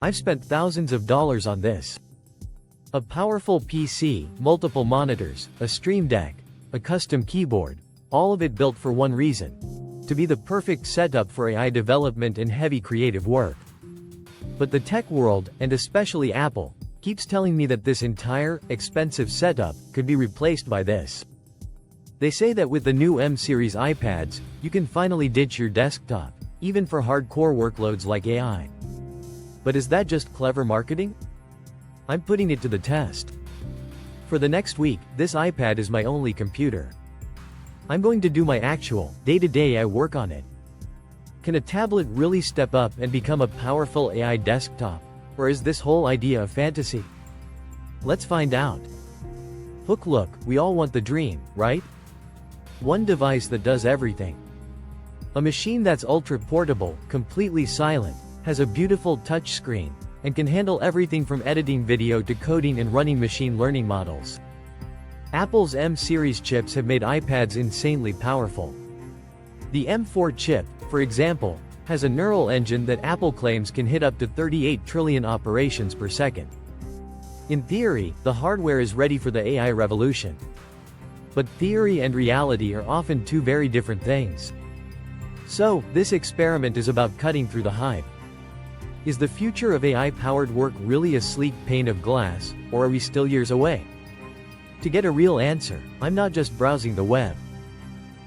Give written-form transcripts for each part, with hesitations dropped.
I've spent thousands of dollars on this. A powerful PC, multiple monitors, a Stream Deck, a custom keyboard, all of it built for one reason: to be the perfect setup for AI development and heavy creative work. But the tech world, and especially Apple, keeps telling me that this entire, expensive setup could be replaced by this. They say that with the new M-series iPads, you can finally ditch your desktop, even for hardcore workloads like AI. But is that just clever marketing? I'm putting it to the test. For the next week, this iPad is my only computer. I'm going to do my actual, day-to-day AI work on it. Can a tablet really step up and become a powerful AI desktop? Or is this whole idea a fantasy? Let's find out. Look, we all want the dream, right? One device that does everything. A machine that's ultra-portable, completely silent, has a beautiful touchscreen, and can handle everything from editing video to coding and running machine learning models. Apple's M-series chips have made iPads insanely powerful. The M4 chip, for example, has a neural engine that Apple claims can hit up to 38 trillion operations per second. In theory, the hardware is ready for the AI revolution. But theory and reality are often two very different things. So, this experiment is about cutting through the hype. Is the future of AI-powered work really a sleek pane of glass, or are we still years away? To get a real answer, I'm not just browsing the web.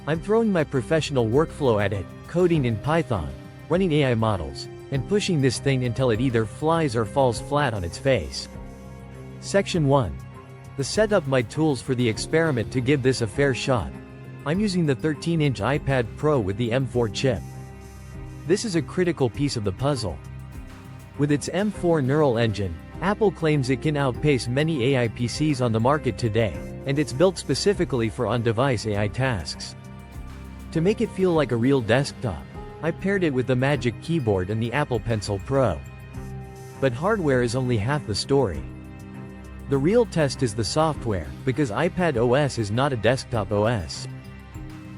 I'm throwing my professional workflow at it, coding in Python, running AI models, and pushing this thing until it either flies or falls flat on its face. Section 1. To set up my tools for the experiment to give this a fair shot, I'm using the 13-inch iPad Pro with the M4 chip. This is a critical piece of the puzzle. With its M4 neural engine, Apple claims it can outpace many AI PCs on the market today, and it's built specifically for on-device AI tasks. To make it feel like a real desktop, I paired it with the Magic Keyboard and the Apple Pencil Pro. But hardware is only half the story. The real test is the software, because iPad OS is not a desktop OS.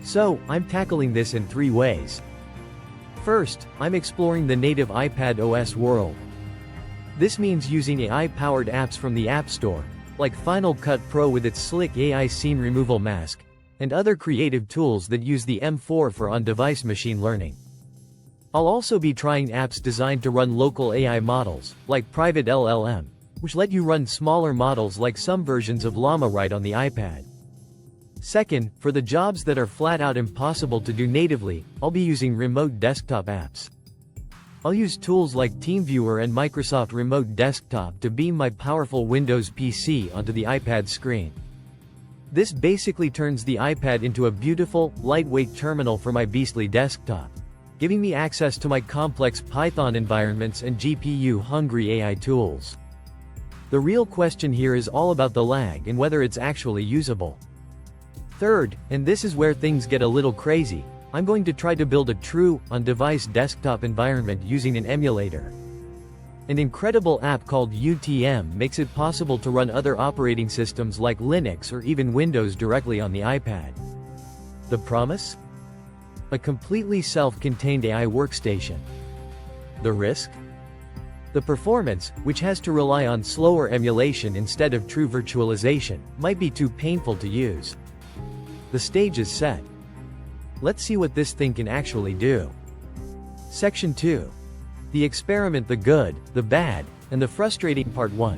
So, I'm tackling this in 3 ways. First, I'm exploring the native iPad OS world. This means using AI-powered apps from the App Store, like Final Cut Pro with its slick AI scene removal mask, and other creative tools that use the M4 for on-device machine learning. I'll also be trying apps designed to run local AI models, like Private LLM, which let you run smaller models like some versions of Llama right on the iPad. Second, for the jobs that are flat-out impossible to do natively, I'll be using remote desktop apps. I'll use tools like TeamViewer and Microsoft Remote Desktop to beam my powerful Windows PC onto the iPad screen. This basically turns the iPad into a beautiful, lightweight terminal for my beastly desktop, giving me access to my complex Python environments and GPU-hungry AI tools. The real question here is all about the lag and whether it's actually usable. Third, and this is where things get a little crazy, I'm going to try to build a true, on-device desktop environment using an emulator. An incredible app called UTM makes it possible to run other operating systems like Linux or even Windows directly on the iPad. The promise? A completely self-contained AI workstation. The risk? The performance, which has to rely on slower emulation instead of true virtualization, might be too painful to use. The stage is set. Let's see what this thing can actually do. Section 2. The experiment: the good, the bad, and the frustrating. Part 1.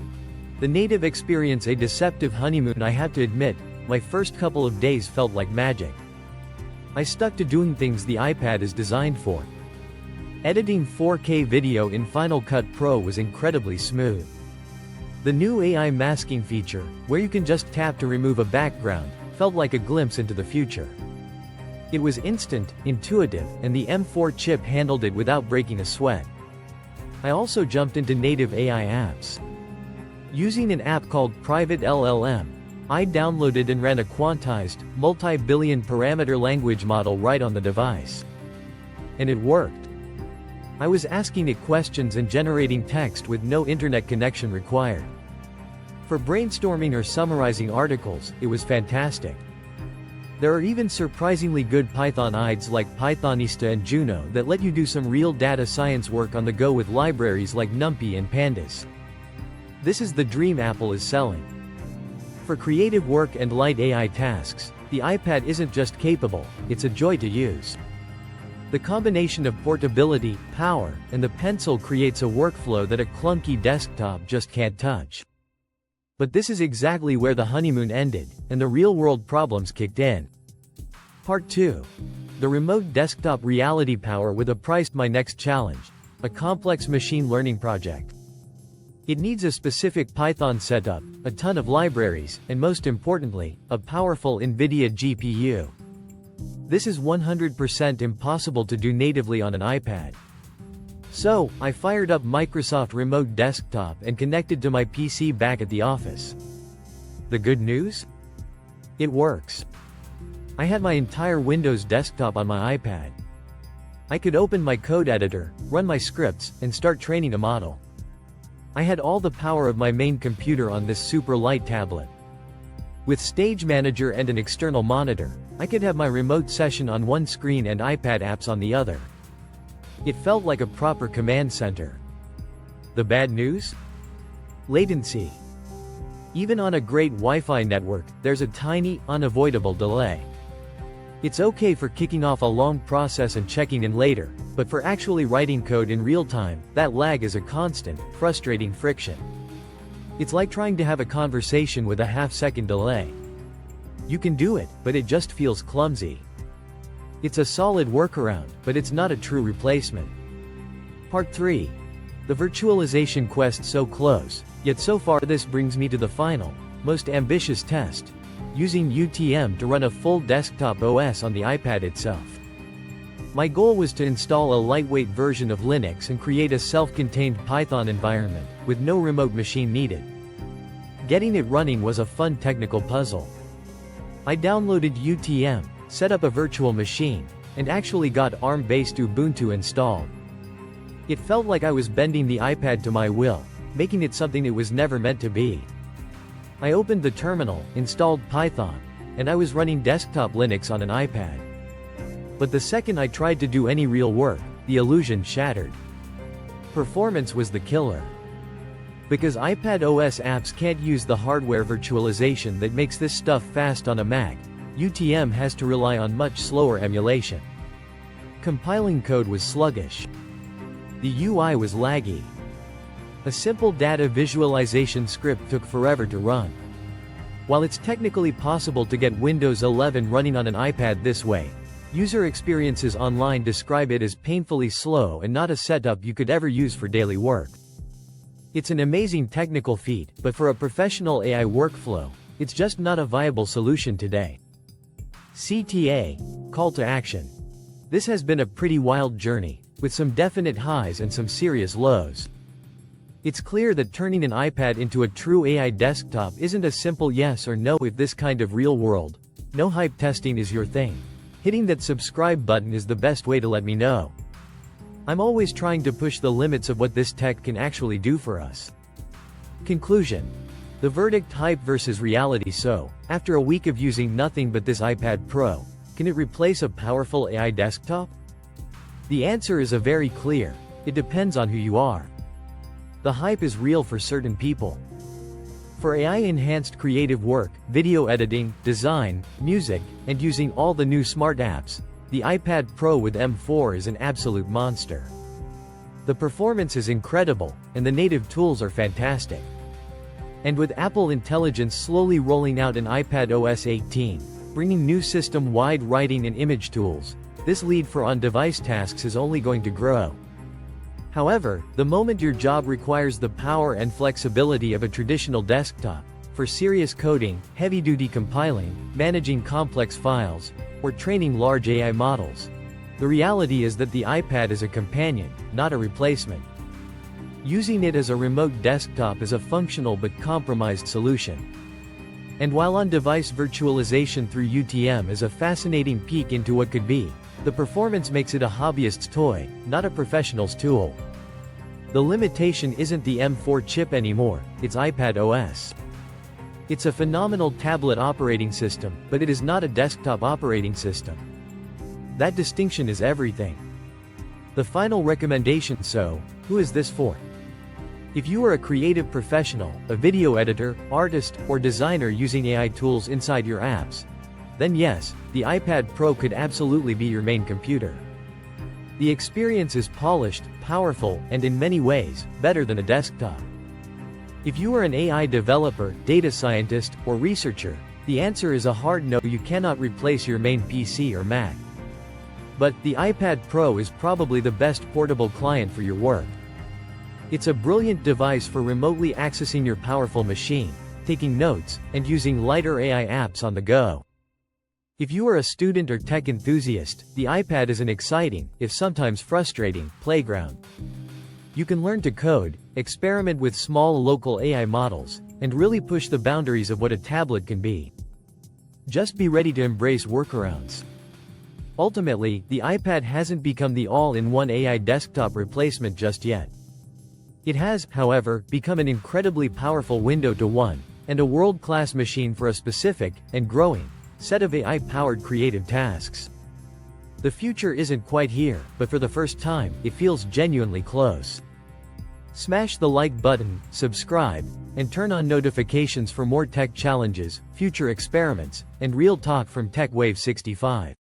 The native experience: a deceptive honeymoon. I have to admit, my first couple of days felt like magic. I stuck to doing things the iPad is designed for. Editing 4K video in Final Cut Pro was incredibly smooth. The new AI masking feature, where you can just tap to remove a background, felt like a glimpse into the future. It was instant, intuitive, and the M4 chip handled it without breaking a sweat. I also jumped into native AI apps. Using an app called Private LLM, I downloaded and ran a quantized, multi-billion parameter language model right on the device. And it worked. I was asking it questions and generating text with no internet connection required. For brainstorming or summarizing articles, it was fantastic. There are even surprisingly good Python IDEs like Pythonista and Juno that let you do some real data science work on the go with libraries like NumPy and Pandas. This is the dream Apple is selling. For creative work and light AI tasks, the iPad isn't just capable, it's a joy to use. The combination of portability, power, and the pencil creates a workflow that a clunky desktop just can't touch. But this is exactly where the honeymoon ended, and the real-world problems kicked in. Part 2. The remote desktop reality power with a price. My next challenge. A complex machine learning project. It needs a specific Python setup, a ton of libraries, and most importantly, a powerful NVIDIA GPU. This is 100% impossible to do natively on an iPad. So, I fired up Microsoft Remote Desktop and connected to my PC back at the office. The good news? It works. I had my entire Windows desktop on my iPad. I could open my code editor, run my scripts, and start training a model. I had all the power of my main computer on this super light tablet. With Stage Manager and an external monitor, I could have my remote session on one screen and iPad apps on the other. It felt like a proper command center. The bad news? Latency. Even on a great Wi-Fi network, there's a tiny, unavoidable delay. It's okay for kicking off a long process and checking in later, but for actually writing code in real time, that lag is a constant, frustrating friction. It's like trying to have a conversation with a half-second delay. You can do it, but it just feels clumsy. It's a solid workaround, but it's not a true replacement. Part 3. The virtualization quest so close, yet so far. This brings me to the final, most ambitious test. Using UTM to run a full desktop OS on the iPad itself. My goal was to install a lightweight version of Linux and create a self-contained Python environment, with no remote machine needed. Getting it running was a fun technical puzzle. I downloaded UTM, set up a virtual machine, and actually got ARM-based Ubuntu installed. It felt like I was bending the iPad to my will, making it something it was never meant to be. I opened the terminal, installed Python, and I was running desktop Linux on an iPad. But the second I tried to do any real work, the illusion shattered. Performance was the killer. Because iPad OS apps can't use the hardware virtualization that makes this stuff fast on a Mac, UTM has to rely on much slower emulation. Compiling code was sluggish. The UI was laggy. A simple data visualization script took forever to run. While it's technically possible to get Windows 11 running on an iPad this way, user experiences online describe it as painfully slow and not a setup you could ever use for daily work. It's an amazing technical feat, but for a professional AI workflow, it's just not a viable solution today. CTA, call to action. This has been a pretty wild journey, with some definite highs and some serious lows. It's clear that turning an iPad into a true AI desktop isn't a simple yes or no. If this kind of real-world, no-hype testing is your thing, hitting that subscribe button is the best way to let me know. I'm always trying to push the limits of what this tech can actually do for us. Conclusion. The verdict: hype versus reality. So, after a week of using nothing but this iPad Pro, can it replace a powerful AI desktop? The answer is a very clear, it depends on who you are. The hype is real for certain people. For AI-enhanced creative work, video editing, design, music, and using all the new smart apps, the iPad Pro with M4 is an absolute monster. The performance is incredible, and the native tools are fantastic. And with Apple Intelligence slowly rolling out in iPad OS 18, bringing new system-wide writing and image tools, this lead for on-device tasks is only going to grow. However, the moment your job requires the power and flexibility of a traditional desktop, for serious coding, heavy-duty compiling, managing complex files, or training large AI models, the reality is that the iPad is a companion, not a replacement. Using it as a remote desktop is a functional but compromised solution. And while on-device virtualization through UTM is a fascinating peek into what could be, the performance makes it a hobbyist's toy, not a professional's tool. The limitation isn't the M4 chip anymore, it's iPad OS. It's a phenomenal tablet operating system, but it is not a desktop operating system. That distinction is everything. The final recommendation. So, who is this for? If you are a creative professional, a video editor, artist, or designer using AI tools inside your apps, then yes, the iPad Pro could absolutely be your main computer. The experience is polished, powerful, and in many ways, better than a desktop. If you are an AI developer, data scientist, or researcher, the answer is a hard no. You cannot replace your main PC or Mac. But the iPad Pro is probably the best portable client for your work. It's a brilliant device for remotely accessing your powerful machine, taking notes, and using lighter AI apps on the go. If you are a student or tech enthusiast, the iPad is an exciting, if sometimes frustrating, playground. You can learn to code, experiment with small local AI models, and really push the boundaries of what a tablet can be. Just be ready to embrace workarounds. Ultimately, the iPad hasn't become the all-in-one AI desktop replacement just yet. It has, however, become an incredibly powerful window to one, and a world-class machine for a specific, and growing, set of AI-powered creative tasks. The future isn't quite here, but for the first time, it feels genuinely close. Smash the like button, subscribe, and turn on notifications for more tech challenges, future experiments, and real talk from TechWave 65.